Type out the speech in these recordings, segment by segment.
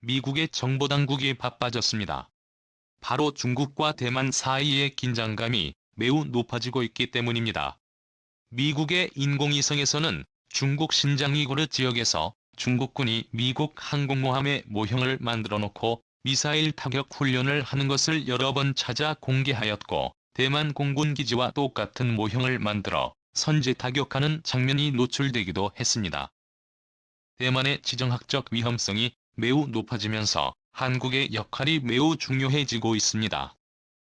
미국의 정보당국이 바빠졌습니다. 바로 중국과 대만 사이의 긴장감이 매우 높아지고 있기 때문입니다. 미국의 인공위성에서는 중국 신장 위구르 지역에서 중국군이 미국 항공모함의 모형을 만들어 놓고 미사일 타격 훈련을 하는 것을 여러 번 찾아 공개하였고, 대만 공군 기지와 똑같은 모형을 만들어 선제 타격하는 장면이 노출되기도 했습니다. 대만의 지정학적 위험성이 매우 높아지면서 한국의 역할이 매우 중요해지고 있습니다.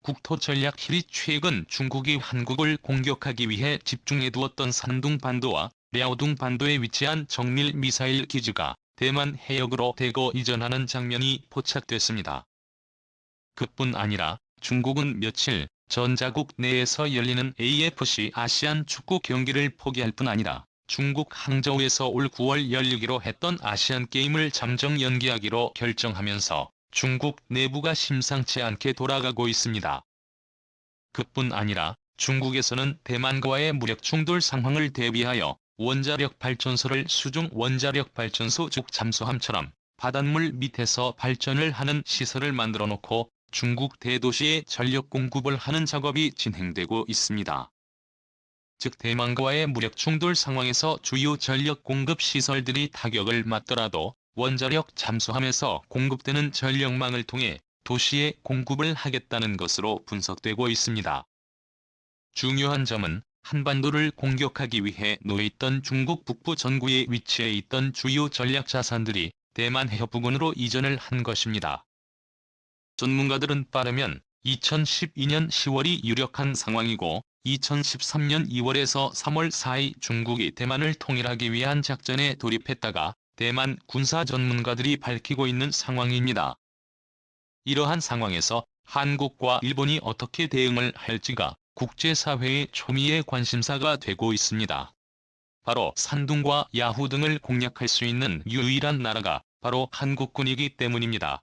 국토전략실이 최근 중국이 한국을 공격하기 위해 집중해두었던 산둥반도와 랴오둥반도에 위치한 정밀 미사일 기지가 대만 해역으로 대거 이전하는 장면이 포착됐습니다. 그뿐 아니라 중국은 며칠 전 자국 내에서 열리는 AFC 아시안 축구 경기를 포기할 뿐 아니라 중국 항저우에서 올 9월 열리기로 했던 아시안게임을 잠정 연기하기로 결정하면서 중국 내부가 심상치 않게 돌아가고 있습니다. 그뿐 아니라 중국에서는 대만과의 무력 충돌 상황을 대비하여 원자력 발전소를 수중 원자력 발전소 즉 잠수함처럼 바닷물 밑에서 발전을 하는 시설을 만들어 놓고 중국 대도시에 전력 공급을 하는 작업이 진행되고 있습니다. 즉 대만과의 무력 충돌 상황에서 주요 전력 공급 시설들이 타격을 맞더라도 원자력 잠수함에서 공급되는 전력망을 통해 도시에 공급을 하겠다는 것으로 분석되고 있습니다. 중요한 점은 한반도를 공격하기 위해 놓여있던 중국 북부 전구에 위치해 있던 주요 전략 자산들이 대만 해협 부근으로 이전을 한 것입니다. 전문가들은 빠르면 2012년 10월이 유력한 상황이고 2013년 2월에서 3월 사이 중국이 대만을 통일하기 위한 작전에 돌입했다가 대만 군사 전문가들이 밝히고 있는 상황입니다. 이러한 상황에서 한국과 일본이 어떻게 대응을 할지가 국제사회의 초미의 관심사가 되고 있습니다. 바로 산둥과 야후 등을 공략할 수 있는 유일한 나라가 바로 한국군이기 때문입니다.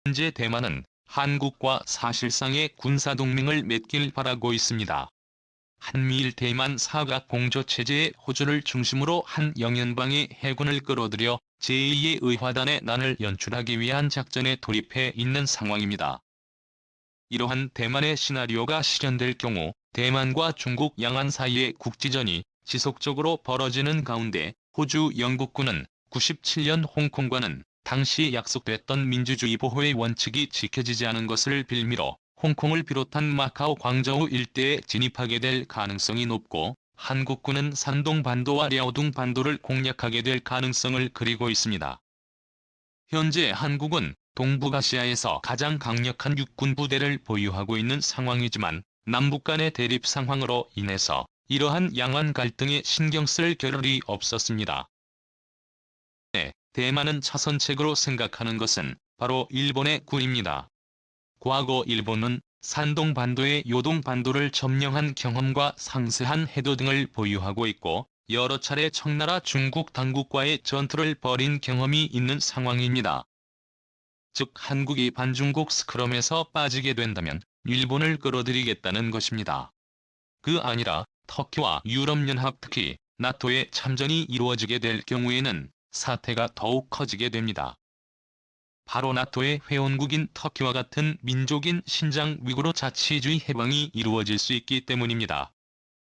현재 대만은 한국과 사실상의 군사동맹을 맺길 바라고 있습니다. 한미일 대만 사각공조체제의 호주를 중심으로 한 영연방의 해군을 끌어들여 제2의 의화단의 난을 연출하기 위한 작전에 돌입해 있는 상황입니다. 이러한 대만의 시나리오가 실현될 경우 대만과 중국 양안 사이의 국지전이 지속적으로 벌어지는 가운데 호주 영국군은 97년 홍콩과는 당시 약속됐던 민주주의 보호의 원칙이 지켜지지 않은 것을 빌미로 홍콩을 비롯한 마카오 광저우 일대에 진입하게 될 가능성이 높고, 한국군은 산둥반도와 랴오둥반도를 공략하게 될 가능성을 그리고 있습니다. 현재 한국은 동북아시아에서 가장 강력한 육군 부대를 보유하고 있는 상황이지만 남북 간의 대립 상황으로 인해서 이러한 양안 갈등에 신경 쓸 겨를이 없었습니다. 대만은 차선책으로 생각하는 것은 바로 일본의 군입니다. 과거 일본은 산동반도의 요동반도를 점령한 경험과 상세한 해도 등을 보유하고 있고 여러 차례 청나라 중국 당국과의 전투를 벌인 경험이 있는 상황입니다. 즉 한국이 반중국 스크럼에서 빠지게 된다면 일본을 끌어들이겠다는 것입니다. 그 아니라 터키와 유럽연합 특히 나토의 참전이 이루어지게 될 경우에는 사태가 더욱 커지게 됩니다. 바로 나토의 회원국인 터키와 같은 민족인 신장 위구르 자치주의 해방이 이루어질 수 있기 때문입니다.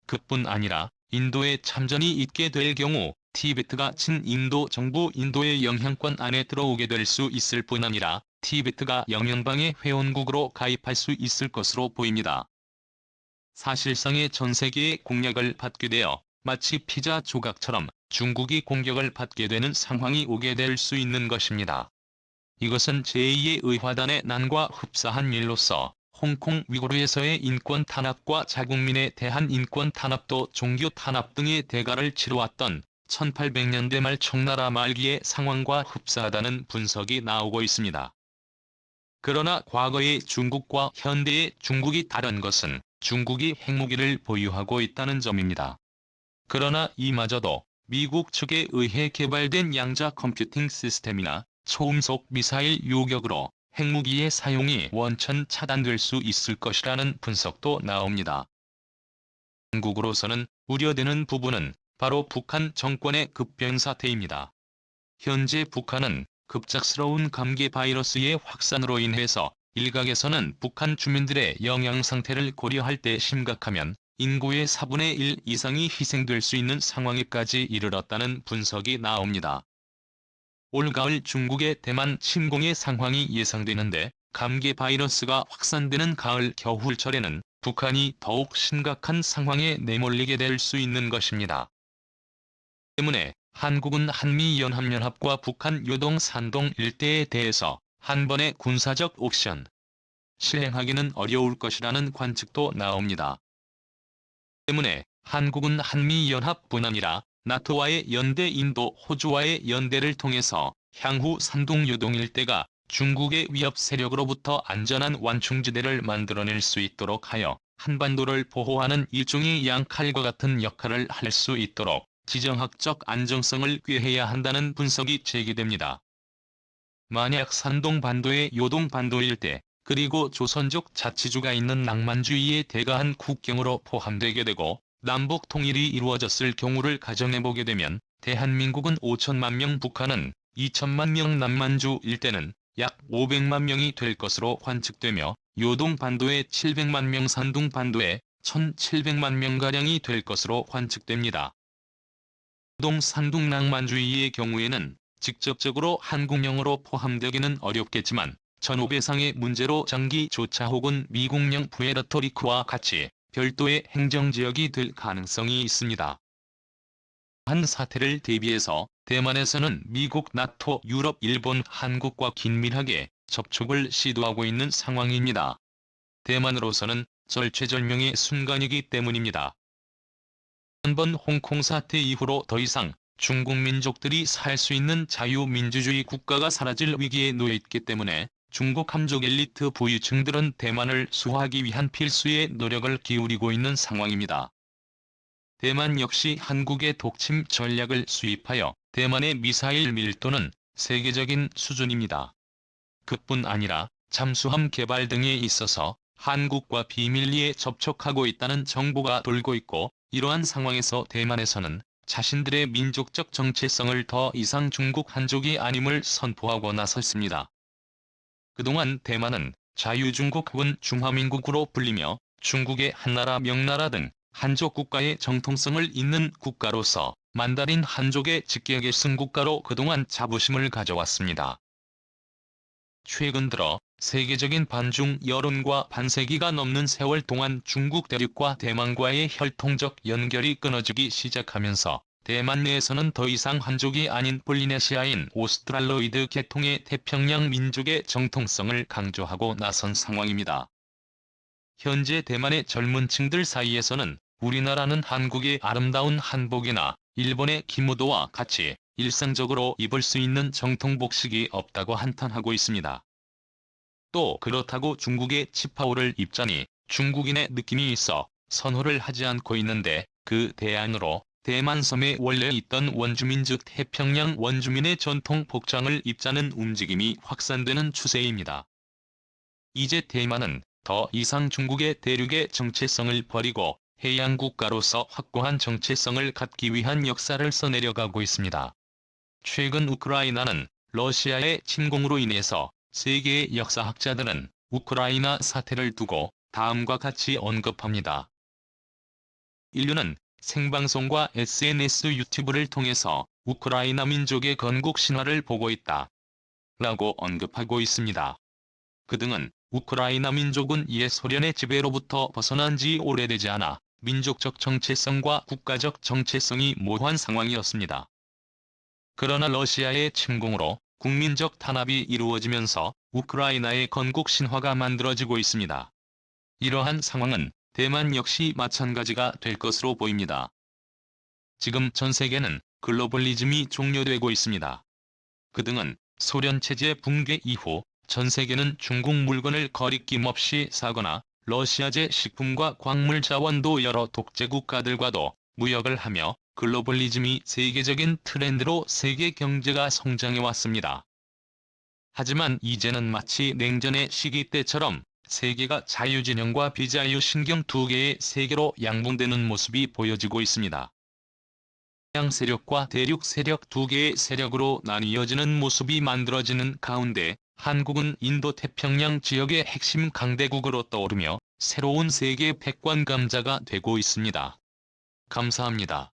그뿐 아니라 인도의 참전이 있게 될 경우 티베트가 친인도 정부 인도의 영향권 안에 들어오게 될 수 있을 뿐 아니라 티베트가 영연방의 회원국으로 가입할 수 있을 것으로 보입니다. 사실상의 전 세계의 공략을 받게 되어 마치 피자 조각처럼 중국이 공격을 받게 되는 상황이 오게 될 수 있는 것입니다. 이것은 제2의 의화단의 난과 흡사한 일로서 홍콩 위구르에서의 인권 탄압과 자국민에 대한 인권 탄압도 종교 탄압 등의 대가를 치러왔던 1800년대 말 청나라 말기의 상황과 흡사하다는 분석이 나오고 있습니다. 그러나 과거의 중국과 현대의 중국이 다른 것은 중국이 핵무기를 보유하고 있다는 점입니다. 그러나 이마저도 미국 측에 의해 개발된 양자 컴퓨팅 시스템이나 초음속 미사일 요격으로 핵무기의 사용이 원천 차단될 수 있을 것이라는 분석도 나옵니다. 한국으로서는 우려되는 부분은 바로 북한 정권의 급변 사태입니다. 현재 북한은 급작스러운 감기 바이러스의 확산으로 인해서 일각에서는 북한 주민들의 영양 상태를 고려할 때 심각하면 인구의 4분의 1 이상이 희생될 수 있는 상황에까지 이르렀다는 분석이 나옵니다. 올가을 중국의 대만 침공의 상황이 예상되는데 감기 바이러스가 확산되는 가을 겨울철에는 북한이 더욱 심각한 상황에 내몰리게 될 수 있는 것입니다. 때문에 한국은 한미연합연합과 북한 요동 산동 일대에 대해서 한 번의 군사적 옥션 실행하기는 어려울 것이라는 관측도 나옵니다. 때문에 한국은 한미연합뿐 아니라 나토와의 연대 인도 호주와의 연대를 통해서 향후 산동 요동 일대가 중국의 위협 세력으로부터 안전한 완충지대를 만들어낼 수 있도록 하여 한반도를 보호하는 일종의 양칼과 같은 역할을 할 수 있도록 지정학적 안정성을 꾀해야 한다는 분석이 제기됩니다. 만약 산동반도의 요동반도 일대 그리고 조선족 자치주가 있는 낭만주의의 대가한 국경으로 포함되게 되고 남북 통일이 이루어졌을 경우를 가정해보게 되면 대한민국은 5천만 명, 북한은 2천만 명, 남만주 일대는 약 500만 명이 될 것으로 관측되며 요동반도의 700만 명, 산둥반도의 1,700만 명가량이 될 것으로 관측됩니다. 요동 산둥 낭만주의의 경우에는 직접적으로 한국령으로 포함되기는 어렵겠지만 전후배상의 문제로 장기 조차 혹은 미국령 푸에르토리코와 같이 별도의 행정지역이 될 가능성이 있습니다. 한 사태를 대비해서 대만에서는 미국, 나토, 유럽, 일본, 한국과 긴밀하게 접촉을 시도하고 있는 상황입니다. 대만으로서는 절체절명의 순간이기 때문입니다. 한번 홍콩 사태 이후로 더 이상 중국 민족들이 살 수 있는 자유민주주의 국가가 사라질 위기에 놓여 있기 때문에 중국 함족 엘리트 부유층들은 대만을 수호하기 위한 필수의 노력을 기울이고 있는 상황입니다. 대만 역시 한국의 독침 전략을 수입하여 대만의 미사일 밀도는 세계적인 수준입니다. 그뿐 아니라 잠수함 개발 등에 있어서 한국과 비밀리에 접촉하고 있다는 정보가 돌고 있고 이러한 상황에서 대만에서는 자신들의 민족적 정체성을 더 이상 중국 한족이 아님을 선포하고 나섰습니다. 그동안 대만은 자유중국 혹은 중화민국으로 불리며 중국의 한나라, 명나라 등 한족 국가의 정통성을 잇는 국가로서 만다린 한족의 직계계승 국가로 그동안 자부심을 가져왔습니다. 최근 들어 세계적인 반중 여론과 반세기가 넘는 세월 동안 중국 대륙과 대만과의 혈통적 연결이 끊어지기 시작하면서 대만 내에서는 더 이상 한족이 아닌 폴리네시아인 오스트랄로이드 계통의 태평양 민족의 정통성을 강조하고 나선 상황입니다. 현재 대만의 젊은 층들 사이에서는 우리나라는 한국의 아름다운 한복이나 일본의 기무도와 같이 일상적으로 입을 수 있는 정통복식이 없다고 한탄하고 있습니다. 또 그렇다고 중국의 치파오를 입자니 중국인의 느낌이 있어 선호를 하지 않고 있는데 그 대안으로 대만 섬에 원래 있던 원주민 즉 태평양 원주민의 전통 복장을 입자는 움직임이 확산되는 추세입니다. 이제 대만은 더 이상 중국의 대륙의 정체성을 버리고 해양국가로서 확고한 정체성을 갖기 위한 역사를 써내려가고 있습니다. 최근 우크라이나는 러시아의 침공으로 인해서 세계의 역사학자들은 우크라이나 사태를 두고 다음과 같이 언급합니다. 인류는 생방송과 SNS 유튜브를 통해서 우크라이나 민족의 건국 신화를 보고 있다. 라고 언급하고 있습니다. 그등은 우크라이나 민족은 옛 소련의 지배로부터 벗어난 지 오래되지 않아 민족적 정체성과 국가적 정체성이 모호한 상황이었습니다. 그러나 러시아의 침공으로 국민적 탄압이 이루어지면서 우크라이나의 건국 신화가 만들어지고 있습니다. 이러한 상황은 대만 역시 마찬가지가 될 것으로 보입니다. 지금 전 세계는 글로벌리즘이 종료되고 있습니다. 그등은 소련 체제 붕괴 이후 전 세계는 중국 물건을 거리낌 없이 사거나 러시아제 식품과 광물 자원도 여러 독재 국가들과도 무역을 하며 글로벌리즘이 세계적인 트렌드로 세계 경제가 성장해 왔습니다. 하지만 이제는 마치 냉전의 시기 때처럼 세계가 자유진영과 비자유신경 두 개의 세계로 양분되는 모습이 보여지고 있습니다. 서양 세력과 대륙 세력 두 개의 세력으로 나뉘어지는 모습이 만들어지는 가운데 한국은 인도태평양 지역의 핵심 강대국으로 떠오르며 새로운 세계 패권 감자가 되고 있습니다. 감사합니다.